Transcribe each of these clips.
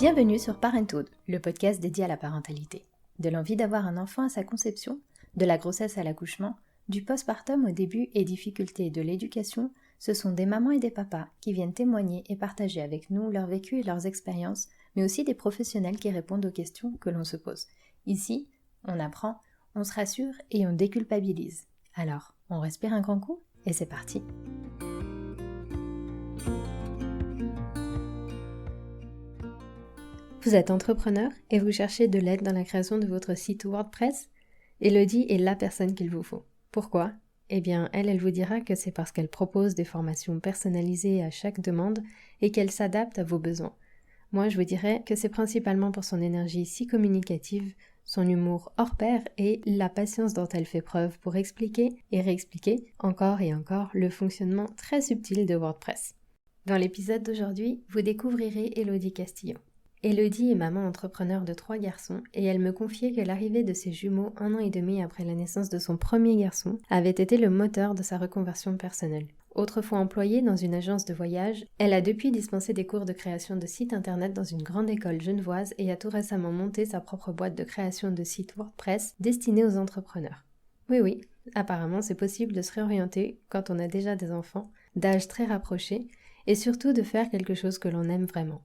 Bienvenue sur Parenthood, le podcast dédié à la parentalité. De l'envie d'avoir un enfant à sa conception, de la grossesse à l'accouchement, du postpartum au début et difficultés de l'éducation, ce sont des mamans et des papas qui viennent témoigner et partager avec nous leur vécu et leurs expériences, mais aussi des professionnels qui répondent aux questions que l'on se pose. Ici, on apprend, on se rassure et on déculpabilise. Alors, on respire un grand coup et c'est parti. Vous êtes entrepreneur et vous cherchez de l'aide dans la création de votre site WordPress? Elodie est la personne qu'il vous faut. Pourquoi? Eh bien, elle vous dira que c'est parce qu'elle propose des formations personnalisées à chaque demande et qu'elle s'adapte à vos besoins. Moi, je vous dirais que c'est principalement pour son énergie si communicative, son humour hors pair et la patience dont elle fait preuve pour expliquer et réexpliquer encore et encore le fonctionnement très subtil de WordPress. Dans l'épisode d'aujourd'hui, vous découvrirez Elodie Castillo. Elodie est maman entrepreneur de 3 garçons et elle me confiait que l'arrivée de ses jumeaux 1 an et demi après la naissance de son premier garçon avait été le moteur de sa reconversion personnelle. Autrefois employée dans une agence de voyage, elle a depuis dispensé des cours de création de sites internet dans une grande école genevoise et a tout récemment monté sa propre boîte de création de sites WordPress destinée aux entrepreneurs. Oui, apparemment c'est possible de se réorienter quand on a déjà des enfants, d'âge très rapproché, et surtout de faire quelque chose que l'on aime vraiment.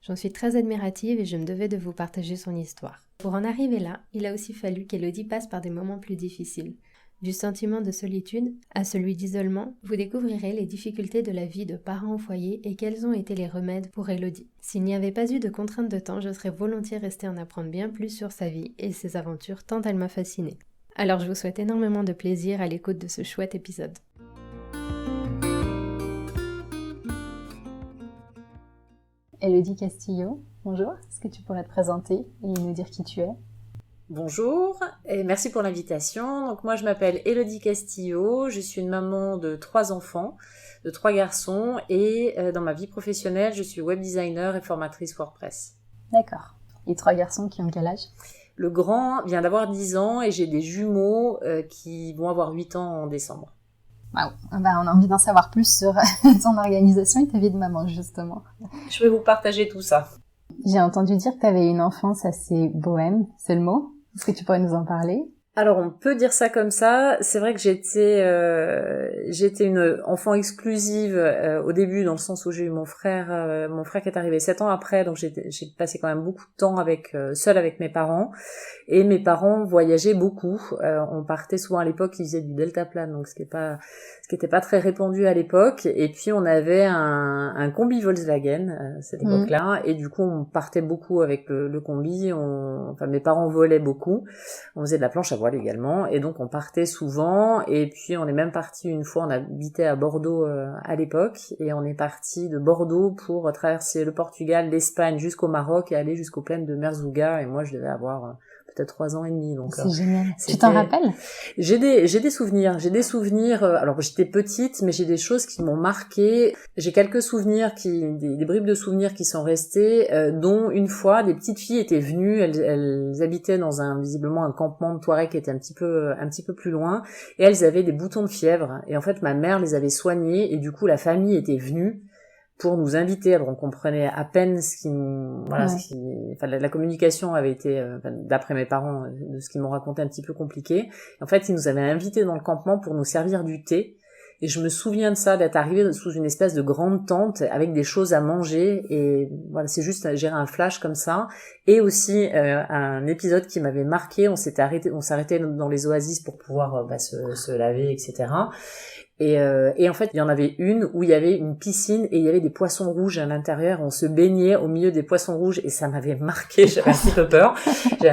J'en suis très admirative et je me devais de vous partager son histoire. Pour en arriver là, il a aussi fallu qu'Elodie passe par des moments plus difficiles. Du sentiment de solitude à celui d'isolement, vous découvrirez les difficultés de la vie de parents au foyer et quels ont été les remèdes pour Elodie. S'il n'y avait pas eu de contrainte de temps, je serais volontiers restée en apprendre bien plus sur sa vie et ses aventures tant elle m'a fascinée. Alors je vous souhaite énormément de plaisir à l'écoute de ce chouette épisode. Elodie Castillo, bonjour, est-ce que tu pourrais te présenter et nous dire qui tu es? Bonjour et merci pour l'invitation. Donc moi je m'appelle Elodie Castillo, je suis une maman de 3 enfants, de 3 garçons et dans ma vie professionnelle je suis web designer et formatrice WordPress. D'accord. Et 3 garçons qui ont quel âge? Le grand vient d'avoir 10 ans et j'ai des jumeaux qui vont avoir 8 ans en décembre. Waouh, on a envie d'en savoir plus sur ton organisation et ta vie de maman, justement. Je vais vous partager tout ça. J'ai entendu dire que tu avais une enfance assez bohème, c'est le mot? Est-ce que tu pourrais nous en parler? Alors on peut dire ça comme ça. C'est vrai que j'étais une enfant exclusive au début, dans le sens où j'ai eu mon frère qui est arrivé 7 ans après, donc j'ai passé quand même beaucoup de temps seule avec mes parents. Et mes parents voyageaient beaucoup. On partait souvent à l'époque, ils faisaient du deltaplane, donc ce qui était pas très répandu à l'époque. Et puis on avait un combi Volkswagen à cette époque-là, et du coup on partait beaucoup avec le combi. Mes parents volaient beaucoup. On faisait de la planche à voile également, et donc on partait souvent. Et puis on est même parti une fois, on habitait à Bordeaux à l'époque, et on est parti de Bordeaux pour traverser le Portugal, l'Espagne jusqu'au Maroc et aller jusqu'aux plaines de Merzouga. Et moi je devais avoir peut-être 3 ans et demi. Donc, c'est génial. Tu t'en rappelles? J'ai des souvenirs. Alors, j'étais petite, mais j'ai des choses qui m'ont marquée. J'ai quelques souvenirs des bribes de souvenirs qui sont restés, dont une fois, des petites filles étaient venues. Elles habitaient dans visiblement un campement de Touareg qui était un petit peu plus loin. Et elles avaient des boutons de fièvre. Et en fait, ma mère les avait soignées. Et du coup, la famille était venue pour nous inviter. Alors on comprenait à peine la communication avait été, d'après mes parents, de ce qu'ils m'ont raconté, un petit peu compliqué. En fait, ils nous avaient invités dans le campement pour nous servir du thé. Et je me souviens de ça, d'être arrivée sous une espèce de grande tente avec des choses à manger. Et voilà, c'est juste gérer un flash comme ça. Et aussi un épisode qui m'avait marqué. On s'arrêtait dans les oasis pour pouvoir se laver, etc. Et en fait, il y en avait une où il y avait une piscine et il y avait des poissons rouges à l'intérieur. On se baignait au milieu des poissons rouges et ça m'avait marqué. J'avais un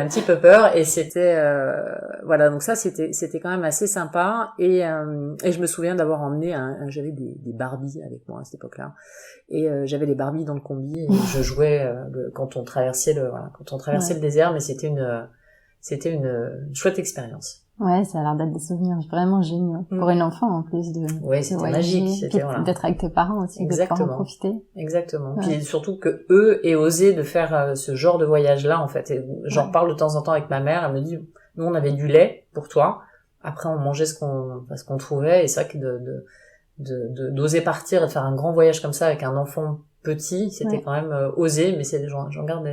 petit peu peur. Et c'était donc ça c'était quand même assez sympa. Et je me souviens d'avoir emmené j'avais des Barbies avec moi à cette époque-là. Et j'avais des Barbies dans le combi et je jouais quand on traversait le désert. Mais c'était une chouette expérience. Ouais, ça a l'air d'être des souvenirs vraiment géniaux. Pour une enfant, en plus de c'était magique. D'être avec tes parents aussi, de pouvoir en profiter. Exactement. Ouais. Puis surtout que eux aient osé de faire ce genre de voyage-là, en fait. Et j'en reparle de temps en temps avec ma mère. Elle me dit, nous, on avait du lait pour toi. Après, on mangeait ce qu'on trouvait. Et c'est vrai que d'oser partir et de faire un grand voyage comme ça avec un enfant petits, c'était quand même osé, mais j'en garde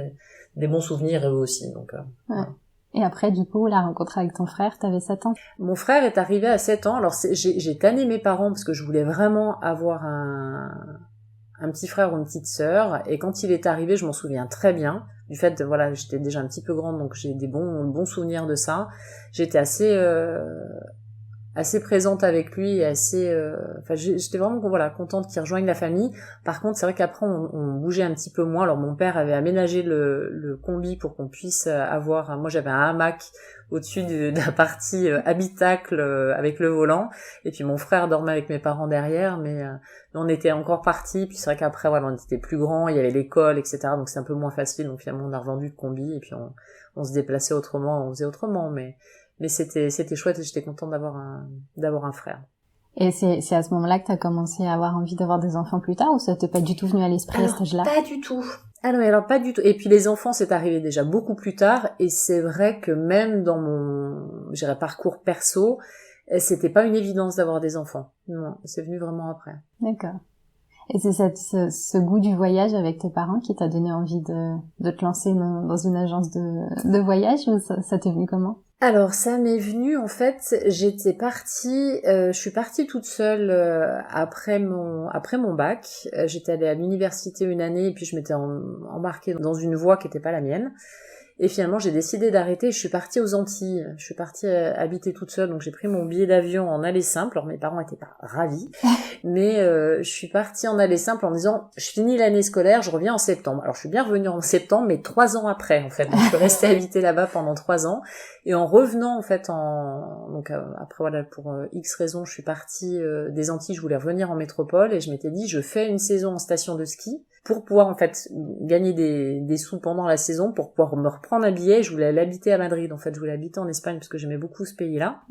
des bons souvenirs, et eux aussi. Donc, ouais. Et après, du coup, la rencontre avec ton frère, t'avais 7 ans. Mon frère est arrivé à 7 ans. Alors, j'ai tanné mes parents parce que je voulais vraiment avoir un petit frère ou une petite sœur. Et quand il est arrivé, je m'en souviens très bien. Du fait, voilà, j'étais déjà un petit peu grande, donc j'ai des bons souvenirs de ça. J'étais assez présente avec lui et j'étais vraiment contente qu'il rejoigne la famille. Par contre, c'est vrai qu'après on bougeait un petit peu moins. Alors mon père avait aménagé le combi pour qu'on puisse avoir, moi j'avais un hamac au-dessus de la partie habitacle avec le volant, et puis mon frère dormait avec mes parents derrière, mais on était encore partis. Puis c'est vrai qu'après voilà, on était plus grands, il y avait l'école, etc., donc c'est un peu moins facile, donc finalement on a revendu le combi et puis on se déplaçait autrement, on faisait autrement, mais c'était chouette, et j'étais contente d'avoir un frère. Et c'est à ce moment-là que t'as commencé à avoir envie d'avoir des enfants plus tard, ou ça t'est pas du tout venu à l'esprit à cet âge-là? Pas du tout. Alors pas du tout. Et puis les enfants, c'est arrivé déjà beaucoup plus tard, et c'est vrai que même dans mon, parcours perso, c'était pas une évidence d'avoir des enfants. Non, c'est venu vraiment après. D'accord. Et c'est ce goût du voyage avec tes parents qui t'a donné envie de te lancer dans une agence de voyage, ou ça t'est venu comment? Alors ça m'est venu, en fait, je suis partie toute seule après mon bac. J'étais allée à l'université une année, et puis je m'étais embarquée dans une voie qui n'était pas la mienne. Et finalement, j'ai décidé d'arrêter. Je suis partie aux Antilles. Je suis partie habiter toute seule, donc j'ai pris mon billet d'avion en aller simple. Alors mes parents étaient pas ravis, mais je suis partie en aller simple en disant je finis l'année scolaire, je reviens en septembre. Alors je suis bien revenue en septembre, mais 3 ans après en fait. Donc je suis restée habiter là-bas pendant 3 ans. Et en revenant en fait après voilà, pour X raisons, je suis partie des Antilles. Je voulais revenir en métropole, et je m'étais dit je fais une saison en station de ski pour pouvoir en fait gagner des sous pendant la saison, pour pouvoir me reprendre un billet. Je voulais aller habiter à Madrid, en fait, je voulais habiter en Espagne parce que j'aimais beaucoup ce pays-là.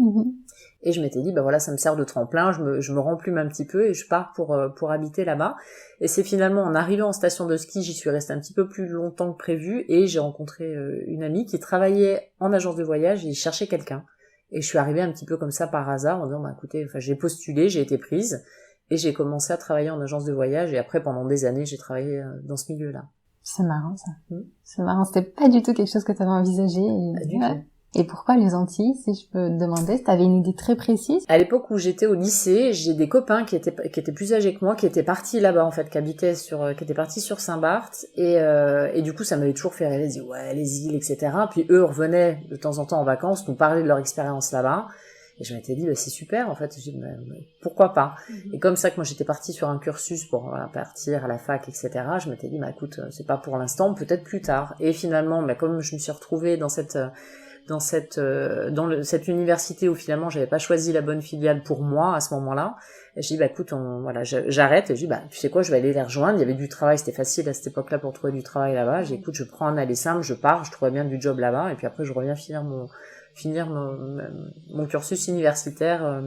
Et je m'étais dit bah voilà, ça me sert de tremplin, je me remplume un petit peu et je pars pour habiter là-bas. Et c'est finalement en arrivant en station de ski, j'y suis restée un petit peu plus longtemps que prévu, et j'ai rencontré une amie qui travaillait en agence de voyage et cherchait quelqu'un. Et je suis arrivée un petit peu comme ça par hasard en disant bah écoutez, j'ai postulé, j'ai été prise. Et j'ai commencé à travailler en agence de voyage, et après, pendant des années, j'ai travaillé dans ce milieu-là. C'est marrant, ça. C'est marrant. C'était pas du tout quelque chose que t'avais envisagé. Pas du tout. Et pourquoi les Antilles, si je peux te demander? T'avais une idée très précise? À l'époque où j'étais au lycée, j'ai des copains qui étaient plus âgés que moi, qui étaient partis là-bas, en fait, qui étaient partis sur Saint-Barth, et du coup, ça m'avait toujours fait rêver. Ils disaient, ouais, les îles, etc. Puis eux revenaient de temps en temps en vacances, nous parlaient de leur expérience là-bas. Et je m'étais dit, bah, c'est super, en fait. Je dis, pourquoi pas? Et comme ça que moi, j'étais partie sur un cursus pour partir à la fac, etc., je m'étais dit, bah, écoute, c'est pas pour l'instant, peut-être plus tard. Et finalement, bah, comme je me suis retrouvée dans cette université où finalement, j'avais pas choisi la bonne filiale pour moi à ce moment-là, et je dis, bah, écoute, j'arrête. Et je dis, bah, tu sais quoi, je vais aller les rejoindre. Il y avait du travail, c'était facile à cette époque-là pour trouver du travail là-bas. J'ai dit, écoute, je prends un aller simple, je pars, je trouvais bien du job là-bas, et puis après, je reviens finir mon cursus universitaire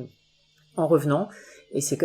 en revenant, et c'est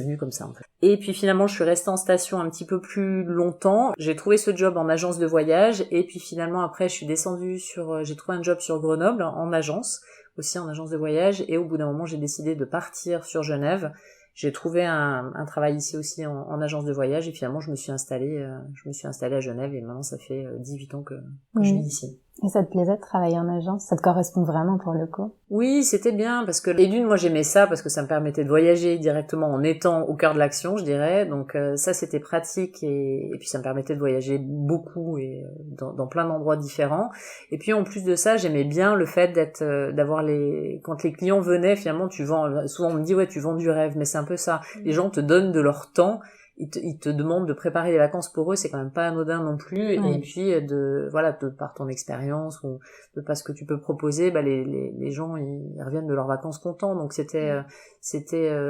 venu comme ça en fait. Et puis finalement je suis restée en station un petit peu plus longtemps, j'ai trouvé ce job en agence de voyage, et puis finalement après je suis descendue j'ai trouvé un job sur Grenoble en agence de voyage, et au bout d'un moment j'ai décidé de partir sur Genève. J'ai trouvé un travail ici aussi en agence de voyage, et finalement je me suis installée à Genève, et maintenant ça fait 18 ans que je vis ici. Et ça te plaisait de travailler en agence? Ça te correspond vraiment pour le coup? Oui, c'était bien, parce que moi j'aimais ça parce que ça me permettait de voyager directement en étant au cœur de l'action, je dirais. Donc ça c'était pratique, et puis ça me permettait de voyager beaucoup et dans plein d'endroits différents. Et puis en plus de ça, j'aimais bien le fait d'avoir quand les clients venaient, finalement souvent on me dit ouais, tu vends du rêve, mais c'est un peu ça. Les gens te donnent de leur temps. Ils te demandent de préparer les vacances pour eux, c'est quand même pas anodin non plus. Et puis de par ton expérience ou de par ce que tu peux proposer, bah les gens ils reviennent de leurs vacances contents. Donc c'était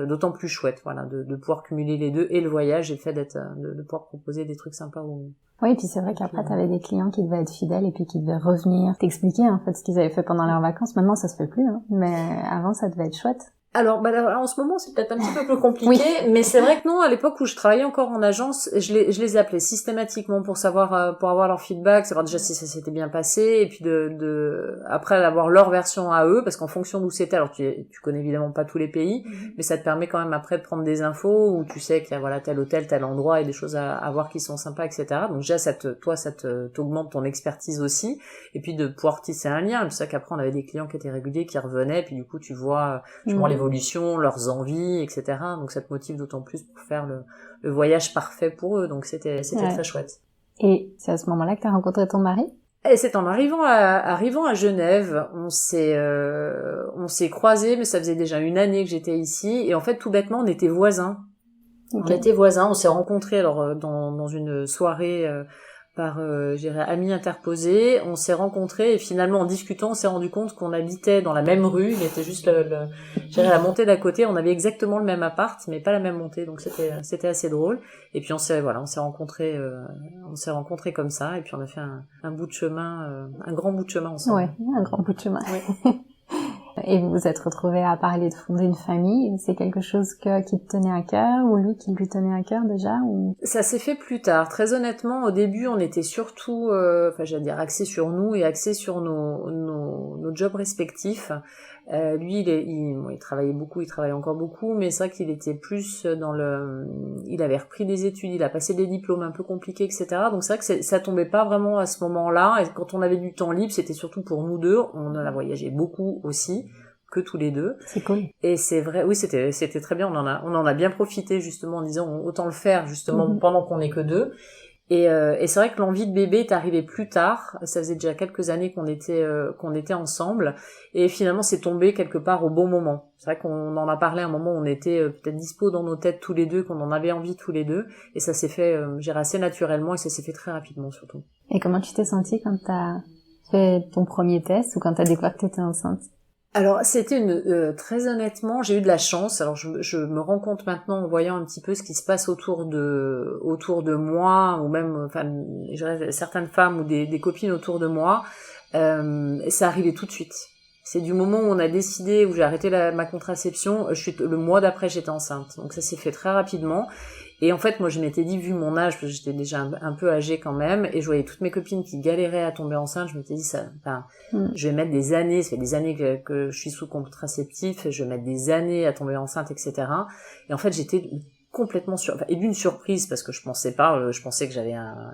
d'autant plus chouette, voilà, de pouvoir cumuler les deux, et le voyage et le fait de pouvoir proposer des trucs sympas. Oui, et puis c'est vrai qu'après t'avais des clients qui devaient être fidèles, et puis qui devaient revenir t'expliquer en fait ce qu'ils avaient fait pendant leurs vacances. Maintenant ça se fait plus, hein, mais avant ça devait être chouette. Alors, en ce moment, c'est peut-être un petit peu plus compliqué, mais c'est vrai que non, à l'époque où je travaillais encore en agence, je les appelais systématiquement pour savoir, pour avoir leur feedback, savoir déjà si ça s'était bien passé, et puis après avoir leur version à eux, parce qu'en fonction d'où c'était, alors tu connais évidemment pas tous les pays, mais ça te permet quand même après de prendre des infos où tu sais qu'il y a, voilà, tel hôtel, tel endroit et des choses à voir qui sont sympas, etc. Donc déjà, ça t'augmente ton expertise aussi, et puis de pouvoir tisser un lien. C'est ça qu'après, on avait des clients qui étaient réguliers, qui revenaient, puis du coup, tu vois l'évolution, leurs envies, etc. Donc ça te motive d'autant plus pour faire le voyage parfait pour eux. Donc c'était très chouette. Et c'est à ce moment-là que tu as rencontré ton mari? Et c'est en arrivant à Genève, on s'est croisés, mais ça faisait déjà une année que j'étais ici. Et en fait, tout bêtement, on était voisins. Okay. On était voisins, on s'est rencontrés alors dans une soirée par amis interposés, on s'est rencontrés et finalement en discutant on s'est rendu compte qu'on habitait dans la même rue, il était juste la montée d'à côté, on avait exactement le même appart mais pas la même montée, donc c'était assez drôle. Et puis on s'est rencontrés comme ça et puis on a fait un bout de chemin, un grand bout de chemin ensemble. Ouais, un grand bout de chemin. Ouais. Et vous vous êtes retrouvés à parler de fonder une famille. C'est quelque chose qui te tenait à cœur ou lui qui lui tenait à cœur déjà ou... Ça s'est fait plus tard. Très honnêtement, au début, on était surtout, axé sur nous et axé sur nos jobs respectifs. Lui, il travaillait beaucoup, il travaille encore beaucoup, mais c'est vrai qu'il était plus il avait repris des études, il a passé des diplômes un peu compliqués, etc. Donc c'est vrai que ça tombait pas vraiment à ce moment-là. Et quand on avait du temps libre, c'était surtout pour nous deux. On a voyagé beaucoup aussi, que tous les deux. C'est cool. Et c'est vrai, oui, c'était très bien. On en a bien profité justement en disant autant le faire justement pendant qu'on n'est que deux. Et c'est vrai que l'envie de bébé est arrivée plus tard. Ça faisait déjà quelques années qu'on était ensemble. Et finalement, c'est tombé quelque part au bon moment. C'est vrai qu'on en a parlé à un moment où on était peut-être dispo dans nos têtes tous les deux, qu'on en avait envie tous les deux. Et ça s'est fait, assez naturellement et ça s'est fait très rapidement surtout. Et comment tu t'es sentie quand t'as fait ton premier test ou quand t'as découvert que t'étais enceinte? Alors c'était très honnêtement, j'ai eu de la chance. Alors je me rends compte maintenant en voyant un petit peu ce qui se passe autour de moi ou même certaines femmes ou des copines autour de moi, ça arrivait tout de suite. C'est du moment où on a décidé, où j'ai arrêté ma contraception, le mois d'après j'étais enceinte. Donc ça s'est fait très rapidement. Et en fait, moi, je m'étais dit, vu mon âge, parce que j'étais déjà un peu âgée quand même, et je voyais toutes mes copines qui galéraient à tomber enceinte, je m'étais dit, je vais mettre des années, ça fait des années que je suis sous contraceptif, je vais mettre des années à tomber enceinte, etc. Et en fait, j'étais complètement et d'une surprise, parce que je pensais que j'avais un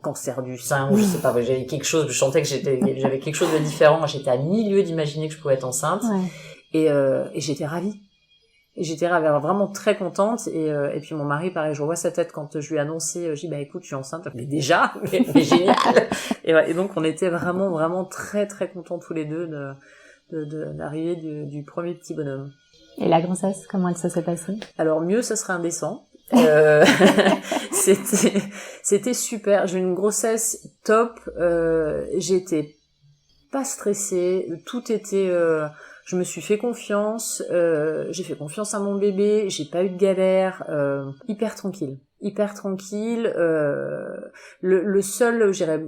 cancer du sein, ou je sais pas, j'avais quelque chose, je sentais que j'avais quelque chose de différent, j'étais à milieu d'imaginer que je pouvais être enceinte, et j'étais ravie. Et j'étais vraiment très contente et puis mon mari pareil, je revois sa tête quand je lui ai annoncé, je dis écoute je suis enceinte, mais déjà mais génial. Et donc on était vraiment vraiment très très contents tous les deux de l'arrivée du premier petit bonhomme. Et la grossesse, comment ça s'est passé? Alors mieux, ça serait indécent. C'était super. J'ai eu une grossesse top. J'étais pas stressée. Tout était. Je me suis fait confiance. J'ai fait confiance à mon bébé. J'ai pas eu de galère. Hyper tranquille. Le seul, je dirais,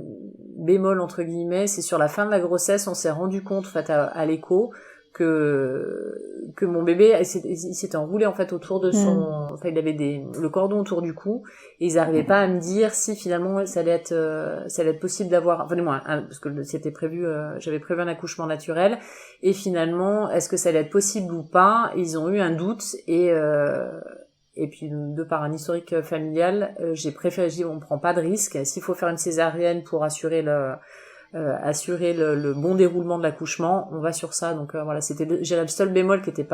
bémol entre guillemets, c'est sur la fin de la grossesse, on s'est rendu compte, en fait, à l'écho, que mon bébé, il s'était enroulé en fait autour de son, enfin il avait le cordon autour du cou et ils n'arrivaient pas à me dire si finalement ça allait être possible d'avoir, enfin du moins parce que c'était prévu, j'avais prévu un accouchement naturel et finalement est-ce que ça allait être possible ou pas, ils ont eu un doute et puis de par un historique familial, j'ai préféré dire on prend pas de risque, s'il faut faire une césarienne pour assurer le bon déroulement de l'accouchement, on va sur ça. Donc voilà, c'était le seul bémol qui était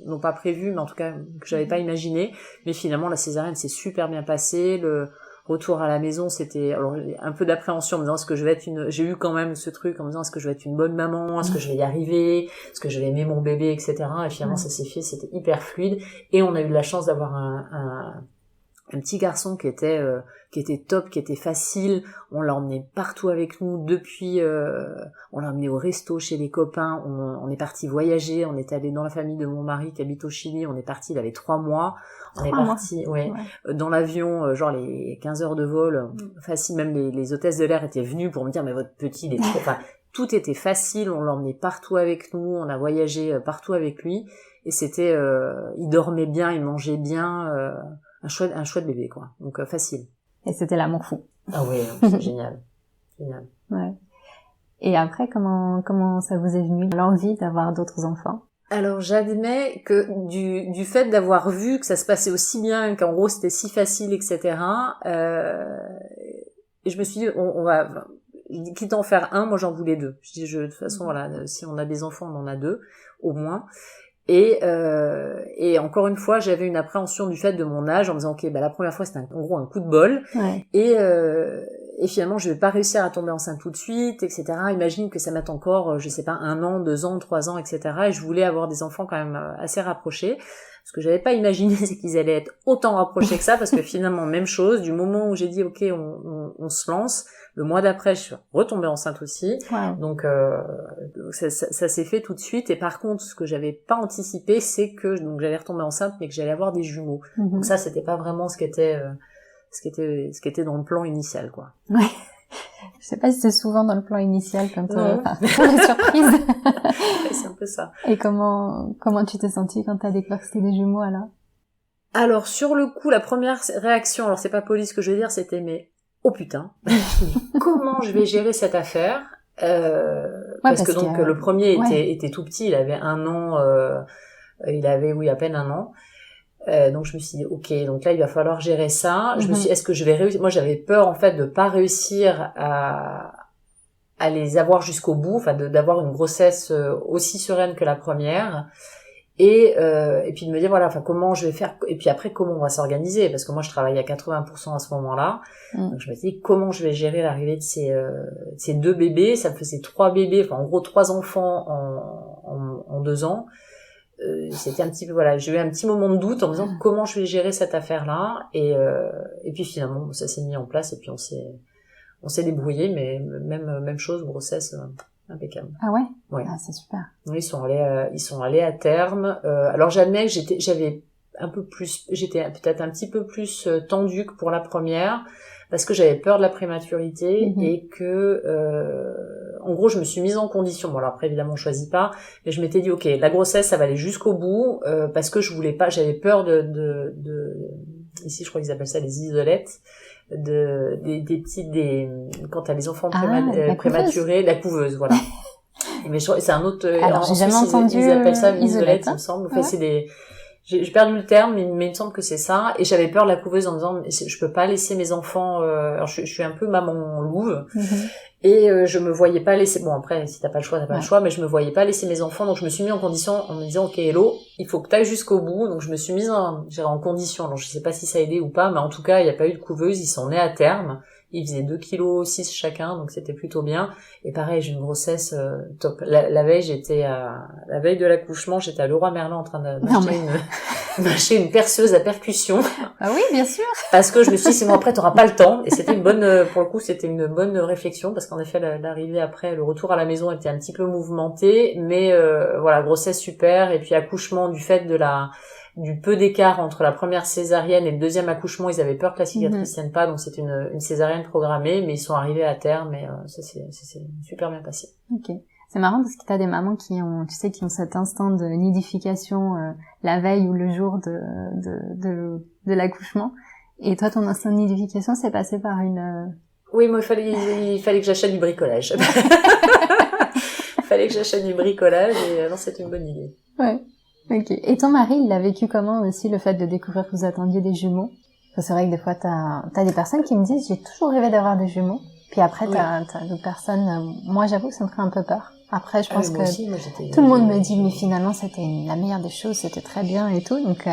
non pas prévu, mais en tout cas que j'avais pas imaginé. Mais finalement la césarienne s'est super bien passée. Le retour à la maison, c'était alors un peu d'appréhension en me disant est-ce que je vais être j'ai eu quand même ce truc en me disant est-ce que je vais être une bonne maman, est-ce que je vais y arriver, est-ce que je vais aimer mon bébé, etc. Et finalement ça s'est fait, c'était hyper fluide et on a eu de la chance d'avoir un petit garçon qui était top, qui était facile. On l'a emmené partout avec nous depuis, on l'a emmené au resto chez les copains, on est parti voyager, on est allé dans la famille de mon mari qui habite au Chili, on est parti, il avait 3 mois. On est parti, dans l'avion, genre les 15 heures de vol, facile, même les hôtesses de l'air étaient venues pour me dire mais votre petit il est trop, enfin, tout était facile, on l'a emmené partout avec nous, on a voyagé partout avec lui. et c'était, il dormait bien, il mangeait bien, un chouette bébé, quoi. Donc facile. Et c'était l'amour fou. Ah ouais, c'est génial. Génial. Ouais. Et après, comment ça vous est venu, l'envie d'avoir d'autres enfants? Alors j'admets que du fait d'avoir vu que ça se passait aussi bien, qu'en gros c'était si facile, etc. Et je me suis dit, on va, quitte à en faire un, moi j'en voulais deux. Je dis, de toute façon, voilà, si on a des enfants, on en a deux, au moins. Et encore une fois, j'avais une appréhension du fait de mon âge en me disant, ok, la première fois c'était en gros un coup de bol. Ouais. Et finalement, je vais pas réussir à tomber enceinte tout de suite, etc. Imagine que ça mette encore, je sais pas, 1 an, 2 ans, 3 ans, etc. Et je voulais avoir des enfants quand même assez rapprochés. Ce que j'avais pas imaginé, c'est qu'ils allaient être autant rapprochés que ça, parce que finalement, même chose, du moment où j'ai dit, ok, on se lance, le mois d'après, je suis retombée enceinte aussi. Wow. Donc, ça s'est fait tout de suite. Et par contre, ce que j'avais pas anticipé, c'est que donc j'allais retomber enceinte, mais que j'allais avoir des jumeaux. Donc ça, c'était pas vraiment ce qui était dans le plan initial, quoi. Ouais. Je sais pas si c'est souvent dans le plan initial quand pour la surprise. C'est un peu ça. Et comment tu t'es sentie quand t'as découvert que c'était des jumeaux, alors? Alors, sur le coup, la première réaction, alors c'est pas poli ce que je veux dire, c'était mais oh putain, comment je vais gérer cette affaire? Parce que donc le premier était tout petit, il avait 1 an, il avait à peine 1 an. Donc je me suis dit ok, donc là il va falloir gérer ça. Je me suis dit, est-ce que je vais réussir? Moi j'avais peur en fait de pas réussir à les avoir jusqu'au bout, enfin d'avoir une grossesse aussi sereine que la première. Et puis de me dire voilà, enfin comment je vais faire, et puis après comment on va s'organiser, parce que moi je travaillais à 80% à ce moment-là. Donc je me suis dit comment je vais gérer l'arrivée de ces 2 bébés. Ça me faisait 3 bébés, enfin en gros 3 enfants en 2 ans. C'était un petit peu j'ai eu un petit moment de doute en me disant comment je vais gérer cette affaire-là, et puis finalement ça s'est mis en place, et puis on s'est débrouillé, mais même chose, grossesse impeccable. Ah ouais? Ouais. Ah, c'est super. Oui, ils sont allés à terme. Alors j'admets que j'étais peut-être un petit peu plus tendue que pour la première, parce que j'avais peur de la prématurité, et que en gros je me suis mise en condition. Bon alors après évidemment on choisit pas, mais je m'étais dit ok, la grossesse ça va aller jusqu'au bout, parce que j'avais peur de ici je crois qu'ils appellent ça les isolettes, des petites, quand t'as les enfants prématurés, la couveuse, voilà. Mais c'est un autre, alors j'ai jamais entendu, ils appellent ça une isolette, hein, il me semble. Enfin, c'est j'ai perdu le terme, mais il me semble que c'est ça. Et j'avais peur de la couveuse en me disant, je peux pas laisser mes enfants, alors je suis un peu maman louve. Et je me voyais pas laisser, bon après si t'as pas le choix, le choix, mais je me voyais pas laisser mes enfants, donc je me suis mis en condition en me disant ok hello, il faut que t'ailles jusqu'au bout, donc je me suis mise en condition. Alors je sais pas si ça a aidé ou pas, mais en tout cas il y a pas eu de couveuse, ils sont nés à terme, ils faisaient 2,6 kg chacun, donc c'était plutôt bien. Et pareil, j'ai une grossesse top. La veille de l'accouchement, j'étais à Leroy Merlin en train d'acheter une perceuse à percussion. Ah oui, bien sûr. Parce que je me suis dit, sinon après t'auras pas le temps. Et c'était pour le coup, c'était une bonne réflexion, parce qu'en effet, l'arrivée après, le retour à la maison était un petit peu mouvementé, mais voilà, grossesse super, et puis accouchement, du fait du peu d'écart entre la première césarienne et le deuxième accouchement, ils avaient peur que la cicatrice tienne pas, donc c'était une césarienne programmée, mais ils sont arrivés à terme, et ça s'est super bien passé. Ok. C'est marrant parce que t'as des mamans qui ont cet instant de nidification la veille ou le jour de l'accouchement. Et toi, ton instant de nidification, c'est passé par une... Oui, moi, il fallait que j'achète du bricolage. Il fallait que j'achète du bricolage, et non, c'était une bonne idée. Ouais. Ok. Et ton mari, il a vécu comment aussi le fait de découvrir que vous attendiez des jumeaux? Parce que c'est vrai que des fois, t'as des personnes qui me disent, j'ai toujours rêvé d'avoir des jumeaux. Puis après, t'as d'autres personnes, moi, j'avoue que ça me ferait un peu peur. Après, je pense que aussi, tout le monde me dit, mais finalement, c'était la meilleure des choses, c'était très bien et tout, donc...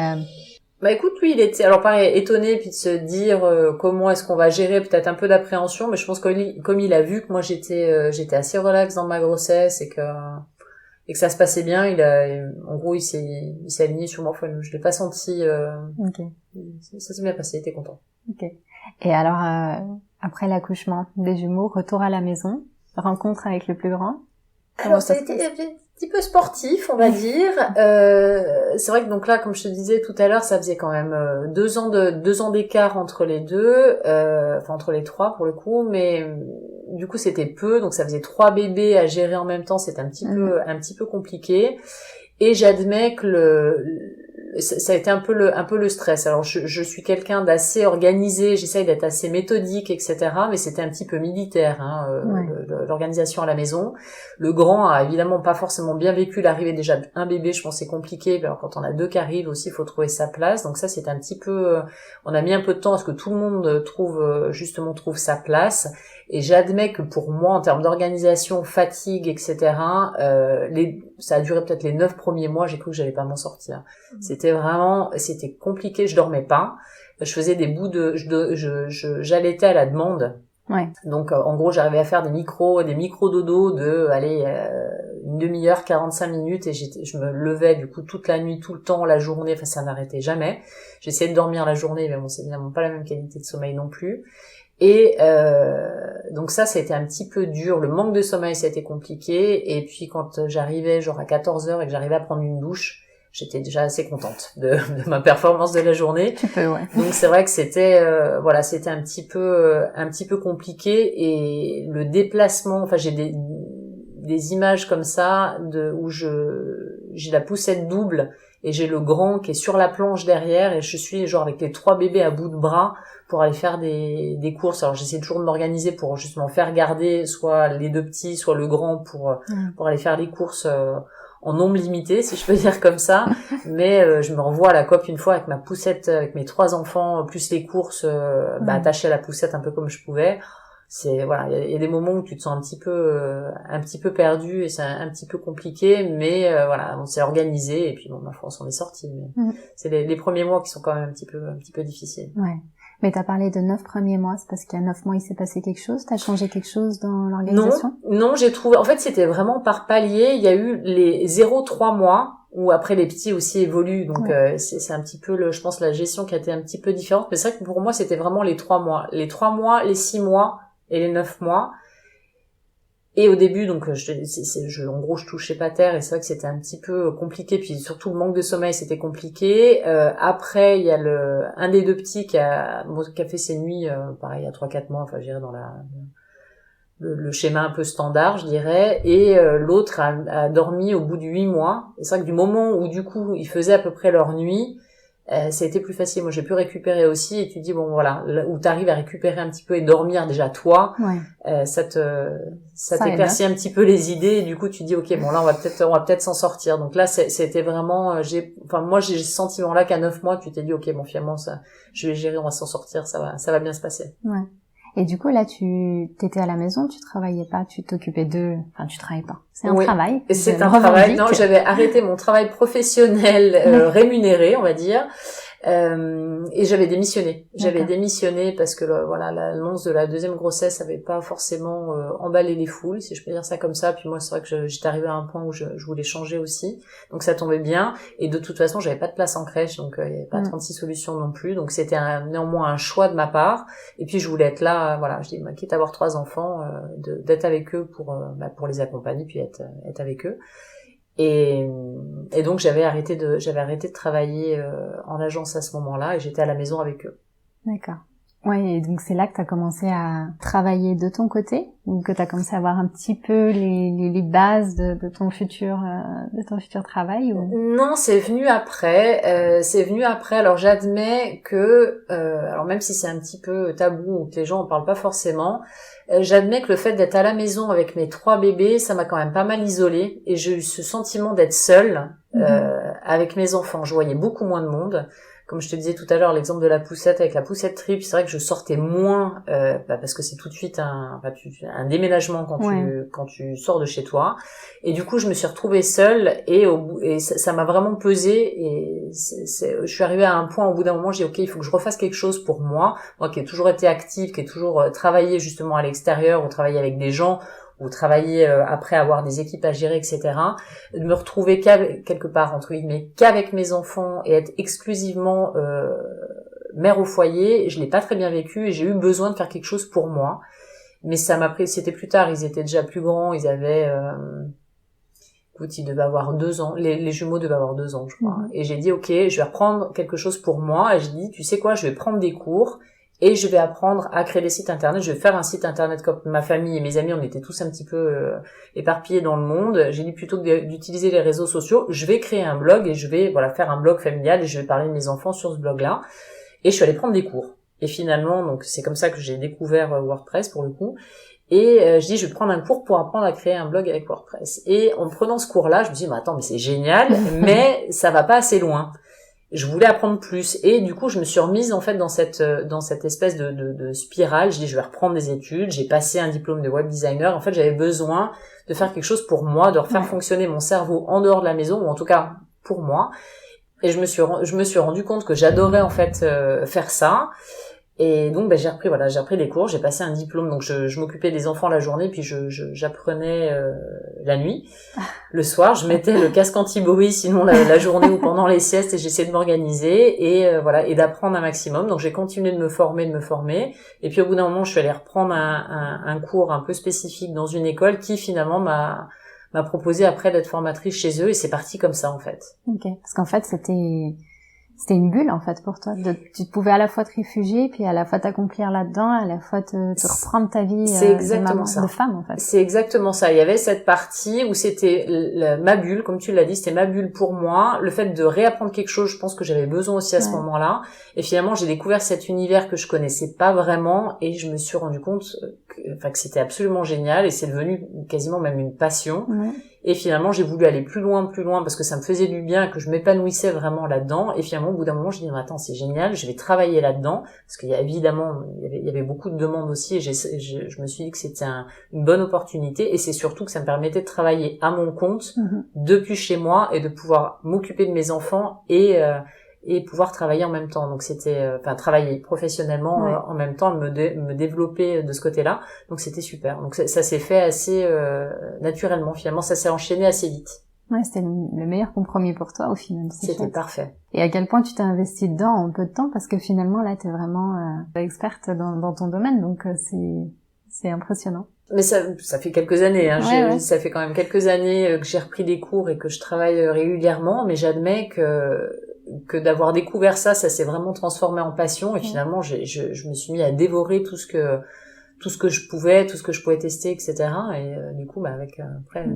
Bah écoute, lui, il était, alors pareil, étonné, puis de se dire comment est-ce qu'on va gérer, peut-être un peu d'appréhension, mais je pense que comme il a vu que moi j'étais assez relax dans ma grossesse, et que ça se passait bien, en gros, il s'est aligné sur moi. Enfin, je l'ai pas senti. Okay. Ça s'est bien passé, il était content. Ok. Et alors, après l'accouchement des jumeaux, retour à la maison, rencontre avec le plus grand. Alors, ça a été un petit peu sportif, on va dire. C'est vrai que donc là, comme je te disais tout à l'heure, ça faisait quand même 2 ans d'écart entre les deux, enfin entre les 3 pour le coup, mais du coup c'était peu, donc ça faisait 3 bébés à gérer en même temps, c'était un petit peu compliqué. Et j'admets que ça a été un peu le stress. Alors je suis quelqu'un d'assez organisé, j'essaye d'être assez méthodique, etc. Mais c'était un petit peu militaire, l'organisation à la maison. Le grand a évidemment pas forcément bien vécu l'arrivée déjà d'un bébé, je pense c'est compliqué. Alors quand on a deux qui arrivent aussi, il faut trouver sa place. Donc ça c'est un petit peu, on a mis un peu de temps à ce que tout le monde trouve sa place. Et j'admets que pour moi, en termes d'organisation, fatigue, etc., ça a duré peut-être les 9 premiers mois, j'ai cru que j'allais pas m'en sortir. C'était compliqué, je dormais pas. Je faisais des bouts j'allaitais à la demande. Ouais. Donc, en gros, j'arrivais à faire des micro dodo de, une demi-heure, 45 minutes, et je me levais, du coup, toute la nuit, tout le temps, la journée, enfin, ça n'arrêtait jamais. J'essayais de dormir la journée, mais bon, c'est évidemment pas la même qualité de sommeil non plus. Et donc ça a été un petit peu dur, le manque de sommeil ça a été compliqué, et puis quand j'arrivais genre à 14h et que j'arrivais à prendre une douche, j'étais déjà assez contente de ma performance de la journée. Tu peux, ouais. Donc c'est vrai que c'était c'était un petit peu compliqué, et le déplacement, enfin j'ai des images comme ça où j'ai la poussette double et j'ai le grand qui est sur la planche derrière, et je suis genre avec les 3 bébés à bout de bras pour aller faire des courses. Alors j'essaie toujours de m'organiser pour justement faire garder soit les 2 petits, soit le grand pour aller faire les courses en nombre limité, si je peux dire comme ça. Mais je me revois à la COP une fois avec ma poussette, avec mes 3 enfants, plus les courses, attachées à la poussette un peu comme je pouvais. C'est voilà, il y a des moments où tu te sens un petit peu perdu, et c'est un petit peu compliqué, mais voilà, on s'est organisé, et puis bon, ma France on est sorti. Mais c'est les premiers mois qui sont quand même un petit peu difficiles. Ouais. Mais t'as parlé de 9 premiers mois, c'est parce qu'il y a 9 mois il s'est passé quelque chose? T'as changé quelque chose dans l'organisation? Non, j'ai trouvé, en fait c'était vraiment par palier. Il y a eu les 0-3 mois, où après les petits aussi évoluent, donc c'est un petit peu je pense la gestion qui a été un petit peu différente, mais c'est vrai que pour moi c'était vraiment les 3 mois. Les 3 mois, les 6 mois et les 9 mois. Et au début, donc, en gros, je touchais pas terre, et c'est vrai que c'était un petit peu compliqué, puis surtout le manque de sommeil, c'était compliqué. Après, il y a un des 2 petits qui a fait ses nuits, pareil, il y a 3-4 mois, enfin, je dirais dans le schéma un peu standard, je dirais, et l'autre a dormi au bout de 8 mois. Et c'est vrai que du moment où, du coup, ils faisaient à peu près leur nuit, ça a été plus facile. Moi, j'ai pu récupérer aussi, et tu dis, bon, voilà, où t'arrives à récupérer un petit peu et dormir déjà toi, ça t'éclaircit un petit peu les idées, et du coup, tu dis, ok, bon, là, on va peut-être s'en sortir. Donc là, c'était vraiment, moi, j'ai ce sentiment-là qu'à 9 mois, tu t'es dit, ok, bon, finalement, ça, je vais gérer, on va s'en sortir, ça va bien se passer. Ouais. Et du coup, là, t'étais à la maison, tu travaillais pas, tu t'occupais tu travaillais pas. C'est un travail. C'est un travail. Non, j'avais arrêté mon travail professionnel, rémunéré, on va dire. Et j'avais démissionné. Parce que l'annonce de la 2e grossesse avait pas forcément emballé les foules, si je peux dire ça comme ça. Puis moi, c'est vrai que j'étais arrivée à un point où je voulais changer aussi, donc ça tombait bien. Et de toute façon, j'avais pas de place en crèche, donc il y avait pas 36 solutions non plus. Donc c'était néanmoins un choix de ma part. Et puis je voulais être là, je dis, quitte à avoir 3 enfants, d'être avec eux pour les accompagner, puis être avec eux. Et donc j'avais arrêté de travailler en agence à ce moment-là, et j'étais à la maison avec eux. D'accord. Ouais, et donc c'est là que tu as commencé à travailler de ton côté, ou que tu as commencé à voir un petit peu les bases de ton futur travail, ou... Non, c'est venu après. Alors j'admets que alors même si c'est un petit peu tabou ou que les gens en parlent pas forcément, j'admets que le fait d'être à la maison avec mes 3 bébés, ça m'a quand même pas mal isolée, et j'ai eu ce sentiment d'être seule avec mes enfants. Je voyais beaucoup moins de monde. Comme je te disais tout à l'heure, l'exemple de la poussette avec la poussette triple, c'est vrai que je sortais moins parce que c'est tout de suite un déménagement quand tu sors de chez toi. Et du coup, je me suis retrouvée seule, et ça m'a vraiment pesé, et je suis arrivée à un point au bout d'un moment, j'ai dit OK, il faut que je refasse quelque chose pour moi qui ai toujours été active, qui ai toujours travaillé justement à l'extérieur, ou travaillé avec des gens, ou travailler après avoir des équipes à gérer, etc. De me retrouver quelque part entre guillemets qu'avec mes enfants, et être exclusivement mère au foyer, je l'ai pas très bien vécu, et j'ai eu besoin de faire quelque chose pour moi. Mais ça m'a pris, c'était plus tard, ils étaient déjà plus grands, ils avaient ils devaient avoir 2 ans, les jumeaux devaient avoir 2 ans, je crois. Et j'ai dit OK, je vais reprendre quelque chose pour moi, et j'ai dit, tu sais quoi, je vais prendre des cours, et je vais apprendre à créer des sites internet. Je vais faire un site internet comme ma famille et mes amis, on était tous un petit peu éparpillés dans le monde. J'ai dit plutôt que d'utiliser les réseaux sociaux, je vais créer un blog et je vais faire un blog familial et je vais parler de mes enfants sur ce blog-là. Et je suis allée prendre des cours. Et finalement, donc c'est comme ça que j'ai découvert WordPress pour le coup. Et je dis, je vais prendre un cours pour apprendre à créer un blog avec WordPress. Et en prenant ce cours-là, je me dis, mais attends, mais c'est génial, mais ça va pas assez loin. Je voulais apprendre plus. Et du coup, je me suis remise en fait dans cette espèce de spirale. Je dis, je vais reprendre des études. J'ai passé un diplôme de web designer. En fait, j'avais besoin de faire quelque chose pour moi, de refaire fonctionner mon cerveau en dehors de la maison, ou en tout cas pour moi. Et je me suis rendu compte que j'adorais en fait faire ça. Et donc j'ai repris des cours, j'ai passé un diplôme, donc je m'occupais des enfants la journée, puis j'apprenais la nuit. Le soir, je mettais le casque anti-bruit, sinon la journée ou pendant les siestes, et j'essayais de m'organiser et d'apprendre un maximum. Donc j'ai continué de me former, et puis au bout d'un moment, je suis allée reprendre un cours un peu spécifique dans une école qui finalement m'a proposé après d'être formatrice chez eux, et c'est parti comme ça en fait. Ok, parce qu'en fait c'était une bulle en fait pour toi. Tu pouvais à la fois te réfugier, puis à la fois t'accomplir là-dedans, à la fois te reprendre ta vie de femme en fait. C'est exactement ça. Il y avait cette partie où c'était ma bulle, comme tu l'as dit, c'était ma bulle pour moi. Le fait de réapprendre quelque chose, je pense que j'avais besoin aussi à ce moment-là. Et finalement, j'ai découvert cet univers que je connaissais pas vraiment, et je me suis rendu compte que c'était absolument génial, et c'est devenu quasiment même une passion. Ouais. Et finalement, j'ai voulu aller plus loin, parce que ça me faisait du bien, que je m'épanouissais vraiment là-dedans. Et finalement, au bout d'un moment, je dis, attends, c'est génial, je vais travailler là-dedans, parce qu'il y a évidemment, il y avait beaucoup de demandes aussi, et je me suis dit que c'était une bonne opportunité, et c'est surtout que ça me permettait de travailler à mon compte, depuis chez moi, et de pouvoir m'occuper de mes enfants et pouvoir travailler en même temps. Donc c'était travailler professionnellement en même temps, me développer de ce côté-là. Donc c'était super. Donc ça s'est fait assez naturellement, finalement ça s'est enchaîné assez vite. Ouais, c'était le meilleur compromis pour toi au final. C'était parfait. Et à quel point tu t'es investi dedans en peu de temps, parce que finalement là t'es vraiment experte dans ton domaine, donc c'est impressionnant. Mais ça fait quelques années, hein. Ça fait quand même quelques années que j'ai repris des cours et que je travaille régulièrement, mais j'admets que d'avoir découvert ça s'est vraiment transformé en passion, et finalement je me suis mis à dévorer tout ce que je pouvais tester, etc. Et du coup après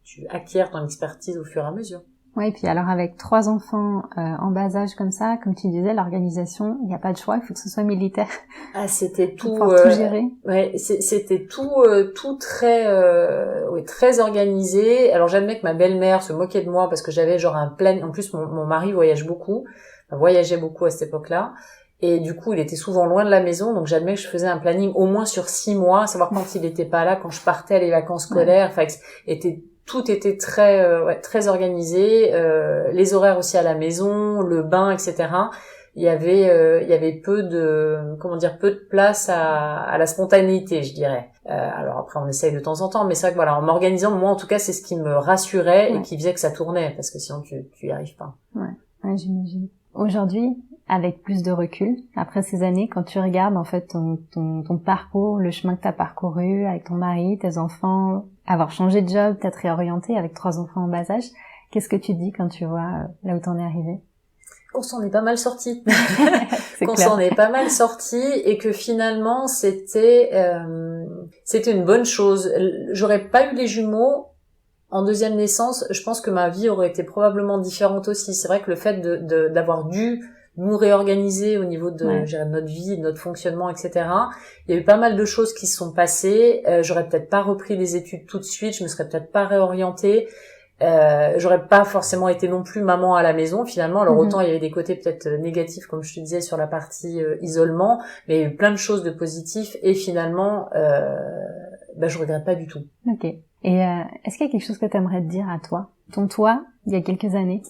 tu acquiers ton expertise au fur et à mesure. Ouais, et puis alors avec 3 enfants en bas âge comme ça, comme tu disais, l'organisation, il n'y a pas de choix, il faut que ce soit militaire. Ah, c'était tout tout gérer. Ouais, c'était tout très très organisé. Alors j'admets que ma belle-mère se moquait de moi parce que j'avais genre un planning. En plus mon mari voyageait beaucoup à cette époque-là. Et du coup, il était souvent loin de la maison, donc j'admets que je faisais un planning au moins sur 6 mois, à savoir quand il était pas là, quand je partais à les vacances scolaires, tout était très organisé, les horaires aussi à la maison, le bain, etc. Il y avait peu de place à la spontanéité, je dirais. Alors après on essaye de temps en temps, mais c'est vrai que en m'organisant, moi en tout cas c'est ce qui me rassurait et qui faisait que ça tournait, parce que sinon tu y arrives pas. Ouais, j'imagine. Aujourd'hui, avec plus de recul, après ces années, quand tu regardes en fait ton parcours, le chemin que tu as parcouru avec ton mari, tes enfants, avoir changé de job, t'être réorienté avec 3 enfants en bas âge, qu'est-ce que tu dis quand tu vois là où t'en es arrivé? Qu'on s'en est pas mal sorti. S'en est pas mal sorti, et que finalement c'était une bonne chose. J'aurais pas eu les jumeaux en deuxième naissance, je pense que ma vie aurait été probablement différente aussi. C'est vrai que le fait d'avoir dû nous réorganiser au niveau de notre vie, de notre fonctionnement, etc. Il y a eu pas mal de choses qui se sont passées. J'aurais peut-être pas repris les études tout de suite, je me serais peut-être pas réorientée. J'aurais pas forcément été non plus maman à la maison finalement. Alors autant il y avait des côtés peut-être négatifs, comme je te disais, sur la partie isolement, mais il y a eu plein de choses de positifs, et finalement je regrette pas du tout. Ok. Et est-ce qu'il y a quelque chose que tu aimerais te dire à toi, ton toi il y a quelques années?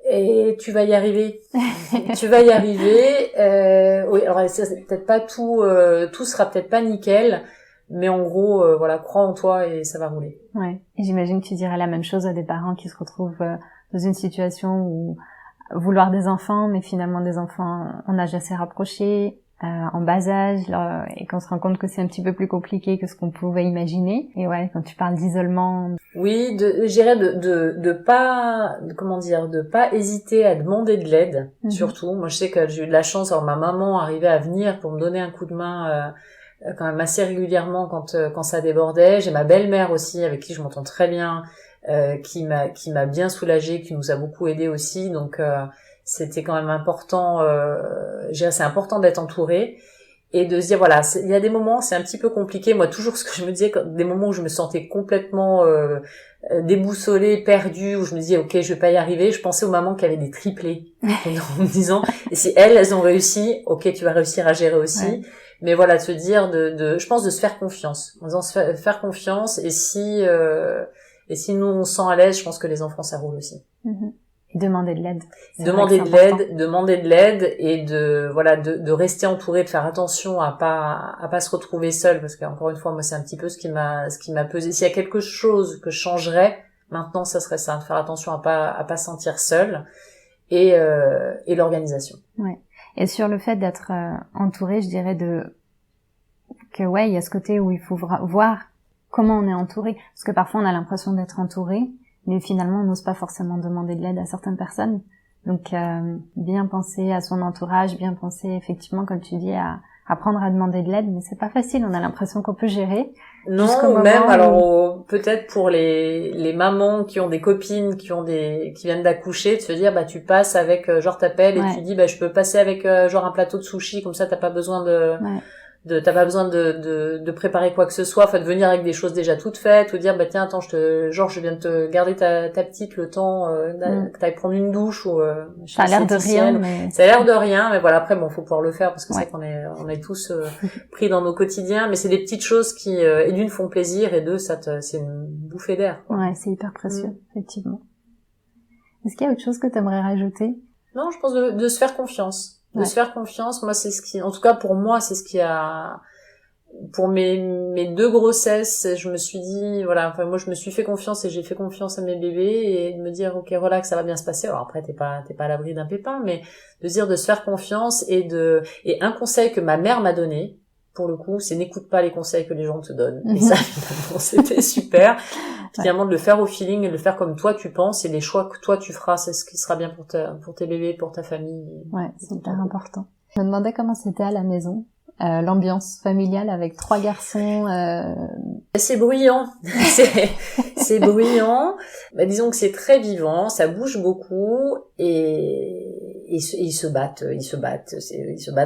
Et tu vas y arriver. Tu vas y arriver. Oui, alors c'est peut-être pas tout sera peut-être pas nickel, mais en gros crois en toi et ça va rouler. Ouais. Et j'imagine que tu dirais la même chose à des parents qui se retrouvent dans une situation où vouloir des enfants, mais finalement des enfants en âge assez rapproché, en bas âge et qu'on se rend compte que c'est un petit peu plus compliqué que ce qu'on pouvait imaginer. Et ouais, quand tu parles d'isolement... Oui, je dirais de pas hésiter à demander de l'aide, surtout. Moi, je sais que j'ai eu de la chance, alors ma maman arrivait à venir pour me donner un coup de main quand même assez régulièrement quand ça débordait. J'ai ma belle-mère aussi, avec qui je m'entends très bien, qui m'a bien soulagée, qui nous a beaucoup aidé aussi. Donc c'était quand même important. Je dirais, c'est important d'être entouré et de se dire voilà, il y a des moments c'est un petit peu compliqué. Moi, toujours ce que je me disais, des moments où je me sentais complètement déboussolée, perdue, où je me disais ok, je vais pas y arriver. Je pensais aux mamans qui avaient des triplés en me disant et si elles ont réussi, ok, tu vas réussir à gérer aussi. Ouais. Mais voilà, de se dire je pense de se faire confiance, en disant se faire confiance et si nous on se sent à l'aise, je pense que les enfants ça roule aussi. Et demander de l'aide. Demander de l'aide et de rester entouré, de faire attention à pas se retrouver seul, parce qu'encore une fois moi c'est un petit peu ce qui m'a pesé. S'il y a quelque chose que je changerais maintenant, ça serait ça, de faire attention à pas se sentir seul et l'organisation. Ouais. Et sur le fait d'être entouré, je dirais que ouais, il y a ce côté où il faut voir comment on est entouré, parce que parfois on a l'impression d'être entouré, mais finalement on n'ose pas forcément demander de l'aide à certaines personnes. Donc bien penser à son entourage, bien penser effectivement, comme tu dis, à apprendre à demander de l'aide, mais c'est pas facile, on a l'impression qu'on peut gérer. Non, ou même alors peut-être pour les mamans qui ont des copines qui viennent d'accoucher, de se dire bah tu passes avec t'appelles et tu dis bah je peux passer avec un plateau de sushi, comme ça t'as pas besoin t'as pas besoin de préparer quoi que ce soit, faut de venir avec des choses déjà toutes faites, ou dire bah tiens attends je viens de te garder ta petite le temps que t'ailles prendre une douche ou ça a l'air de rien, mais ça a l'air de rien, mais voilà, après bon faut pouvoir le faire parce que c'est qu'on est tous pris dans nos quotidiens, mais c'est des petites choses qui et d'une font plaisir et deux c'est une bouffée d'air quoi. Ouais, c'est hyper précieux effectivement. Est-ce qu'il y a autre chose que tu aimerais rajouter? Non, je pense de se faire confiance. De se faire confiance, moi c'est ce qui, en tout cas pour moi c'est ce qui a, pour mes 2 grossesses, je me suis dit voilà, enfin moi je me suis fait confiance et j'ai fait confiance à mes bébés et de me dire ok relax, ça va bien se passer. Alors après t'es pas à l'abri d'un pépin, mais de dire de se faire confiance et un conseil que ma mère m'a donné pour le coup, c'est n'écoute pas les conseils que les gens te donnent. Et ça bon, c'était super. Finalement de le faire au feeling et de le faire comme toi tu penses et les choix que toi tu feras, c'est ce qui sera bien pour tes bébés, pour ta famille. Ouais, c'est hyper important. Je me demandais comment c'était à la maison, l'ambiance familiale avec 3 garçons. C'est bruyant, c'est bruyant. Bah, disons que c'est très vivant, ça bouge beaucoup et ils se battent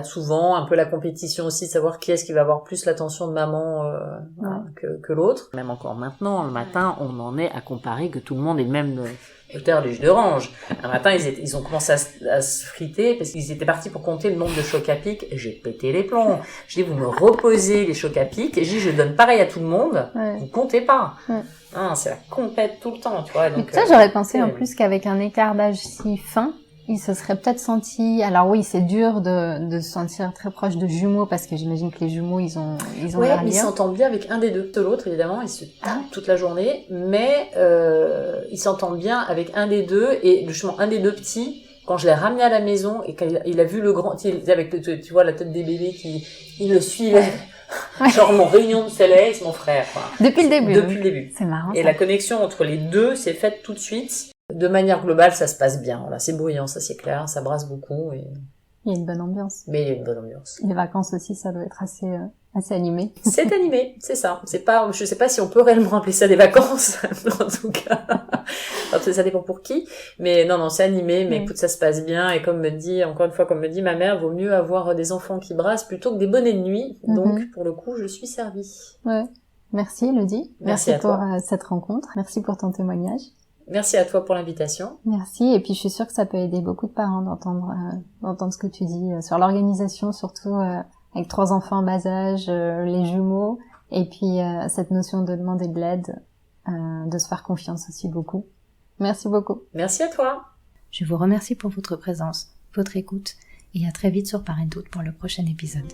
souvent. Un peu la compétition aussi, de savoir qui est-ce qui va avoir plus l'attention de maman que l'autre. Même encore maintenant, le matin, on en est à comparer que tout le monde est le même hauteur du jus d'orange. Un matin, ils ont commencé à se friter parce qu'ils étaient partis pour compter le nombre de chocs à pic. Et j'ai pété les plombs. Je dis, vous me reposez les chocs à pic. Et je dis, je donne pareil à tout le monde. Vous comptez pas. Ah, c'est la compète tout le temps, tu vois. Donc, ça, j'aurais pensé en plus qu'avec un écart d'âge si fin, il se serait peut-être senti. Alors oui, c'est dur de se sentir très proche de jumeaux parce que j'imagine que les jumeaux ils ont ouais, ils s'entendent bien avec un des deux. De l'autre, évidemment, ils se tapent toute la journée, mais ils s'entendent bien avec un des deux et justement un des deux petits. Quand je l'ai ramené à la maison et qu'il a vu le grand, avec tu vois la tête des bébés il le suivait. Genre mon réunion de soleil, c'est mon frère. Quoi. Depuis le début. C'est marrant. Et la connexion entre les deux s'est faite tout de suite. De manière globale, ça se passe bien. Voilà, c'est bruyant, ça c'est clair, ça brasse beaucoup. Et... il y a une bonne ambiance. Mais il y a une bonne ambiance. Les vacances aussi, ça doit être assez animé. C'est animé, c'est ça. C'est pas, je sais pas si on peut réellement appeler ça des vacances, en tout cas. Ça dépend pour qui. Mais non, c'est animé, mais écoute, ça se passe bien. Et comme me dit ma mère, vaut mieux avoir des enfants qui brassent plutôt que des bonnets de nuit. Donc, pour le coup, je suis servie. Ouais. Merci, Elodie. Merci pour cette rencontre. Merci pour ton témoignage. Merci à toi pour l'invitation. Merci. Et puis, je suis sûre que ça peut aider beaucoup de parents d'entendre ce que tu dis sur l'organisation, surtout avec 3 enfants en bas âge, les jumeaux, et puis cette notion de demander de l'aide, de se faire confiance aussi beaucoup. Merci beaucoup. Merci à toi. Je vous remercie pour votre présence, votre écoute, et à très vite sur Parenthood pour le prochain épisode.